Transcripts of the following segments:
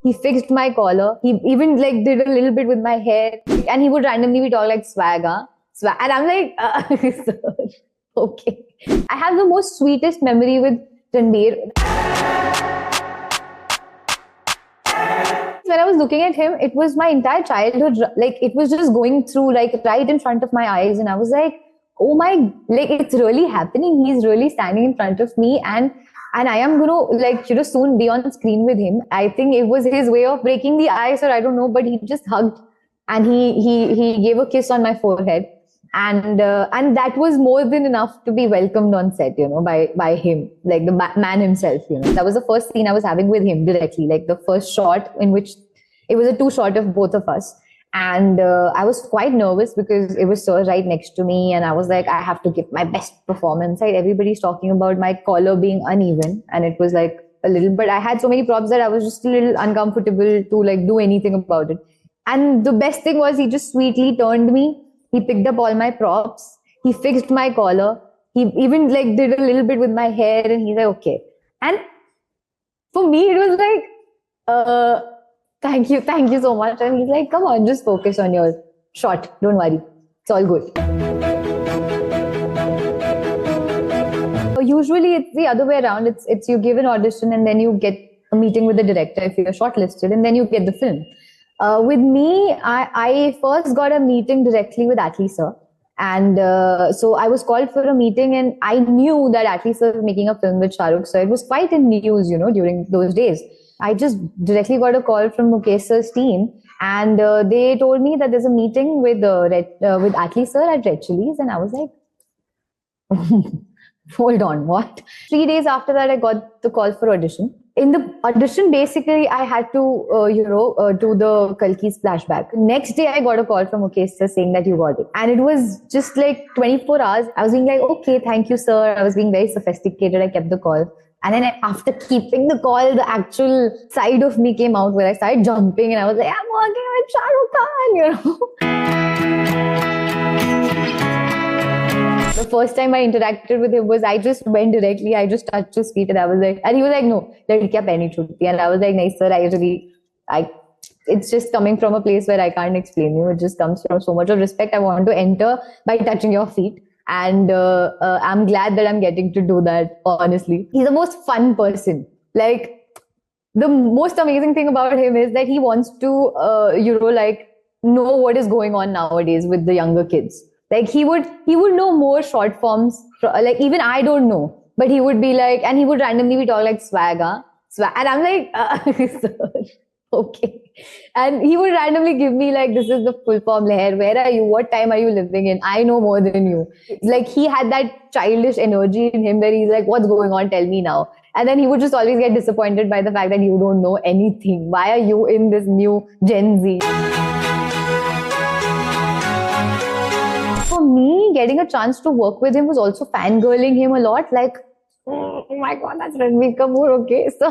He fixed my collar. He even like did a little bit with my hair, and he would randomly be talking like swagger, swag, and I'm like, sir, okay. I have the most sweetest memory with Ranbir. When I was looking at him, it was my entire childhood, like it was just going through like right in front of my eyes, and I was like, oh my, like it's really happening. He's really standing in front of me, and I am gonna like soon be on screen with him. I think it was his way of breaking the ice, or I don't know, but he just hugged and he gave a kiss on my forehead, and that was more than enough to be welcomed on set, by him, like the man himself. That was the first scene I was having with him directly, like the first shot in which it was a two shot of both of us. And I was quite nervous because it was Sir right next to me, and I was like, I have to give my best performance. Like everybody's talking about my collar being uneven, and it was like a little, but I had so many props that I was just a little uncomfortable to like do anything about it. And the best thing was he just sweetly turned me. He picked up all my props. He fixed my collar. He even like did a little bit with my hair, and he's like, okay. And for me, it was like, thank you so much. And he's like, come on, just focus on your shot. Don't worry. It's all good. Usually it's the other way around. It's you give an audition and then you get a meeting with the director if you're shortlisted, and then you get the film. With me, I first got a meeting directly with Atlee sir. And so I was called for a meeting, and I knew that Atlee sir was making a film with Shah Rukh sir. It was quite in news, during those days. I just directly got a call from Mukesh sir's team, and they told me that there's a meeting with Atlee sir at Red Chillies, and I was like, hold on, what? 3 days after that, I got the call for audition. In the audition, basically, I had to, do the Kalki's flashback. Next day, I got a call from Mukesh sir saying that you got it. And it was just like 24 hours. I was being like, okay, thank you, sir. I was being very sophisticated. I kept the call. And then after keeping the call, the actual side of me came out where I started jumping, and I was like, I'm working with Shah Rukh Khan, The first time I interacted with him was I just went directly, I just touched his feet, and I was like, and he was like, no, ladkiyan pehni chutti. And I was like, no, sir, it's just coming from a place where I can't explain you. It just comes from so much of respect. I want to enter by touching your feet. And I'm glad that I'm getting to do that, honestly. He's the most fun person. Like, the most amazing thing about him is that he wants to, know what is going on nowadays with the younger kids. Like, he would know more short forms. Like, even I don't know. But he would be like, and he would randomly be talking like swagger. And I'm like, sir, okay. And he would randomly give me like, this is the full form Leher. Where are you? What time are you living in? I know more than you. Like, he had that childish energy in him where he's like, what's going on? Tell me now. And then he would just always get disappointed by the fact that you don't know anything. Why are you in this new Gen Z? For me, getting a chance to work with him was also fangirling him a lot. Like, oh my God, that's Ranbir Kapoor, okay. So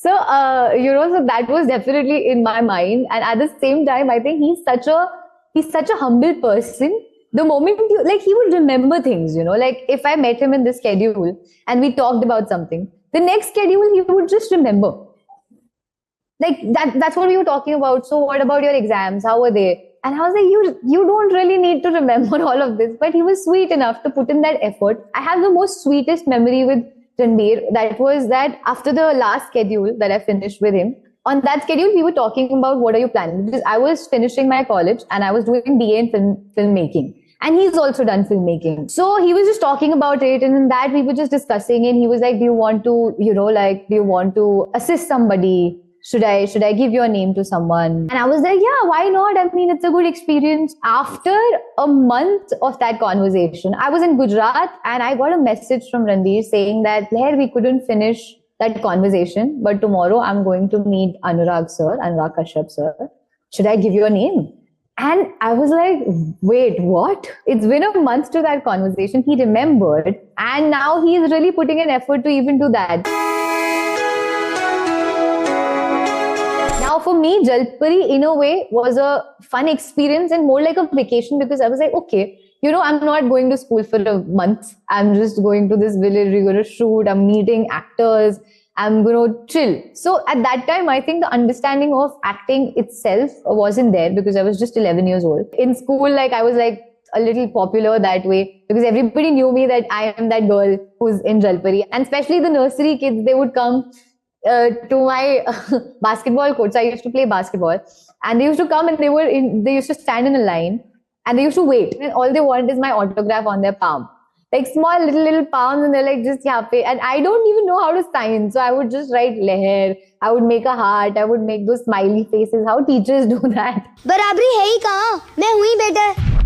that was definitely in my mind. And at the same time, I think he's such a humble person. The moment he would remember things, like if I met him in this schedule and we talked about something, the next schedule he would just remember. Like that's what we were talking about. So what about your exams? How were they? And I was like, you don't really need to remember all of this. But he was sweet enough to put in that effort. I have the most sweetest memory with Ranbir. That was that after the last schedule that I finished with him, on that schedule, we were talking about what are you planning? Because I was finishing my college and I was doing BA in filmmaking. And he's also done filmmaking. So he was just talking about it. And in that, we were just discussing. And he was like, do you want to assist somebody? Should I give your name to someone? And I was like, yeah, why not? I mean, it's a good experience. After a month of that conversation, I was in Gujarat and I got a message from Ranbir saying that, Leher, we couldn't finish that conversation, but tomorrow I'm going to meet Anurag Kashyap sir. Should I give your name? And I was like, wait, what? It's been a month to that conversation. He remembered. And now he's really putting an effort to even do that. Now, for me, Jalpuri, in a way, was a fun experience and more like a vacation, because I was like, okay, I'm not going to school for a month. I'm just going to this village. We're going to shoot. I'm meeting actors. I'm going to chill. So at that time, I think the understanding of acting itself wasn't there because I was just 11 years old. In school, like I was like a little popular that way because everybody knew me that I am that girl who's in Jalpuri. And especially the nursery kids, they would come to my basketball court. So I used to play basketball, and they used to come and they used to stand in a line and they used to wait. And all they want is my autograph on their palm. Like small little palms, and they're like just yape. And I don't even know how to sign. So I would just write leher. I would make a heart. I would make those smiley faces. How teachers do that. बराबरी है ही कहाँ, मैं हुई better.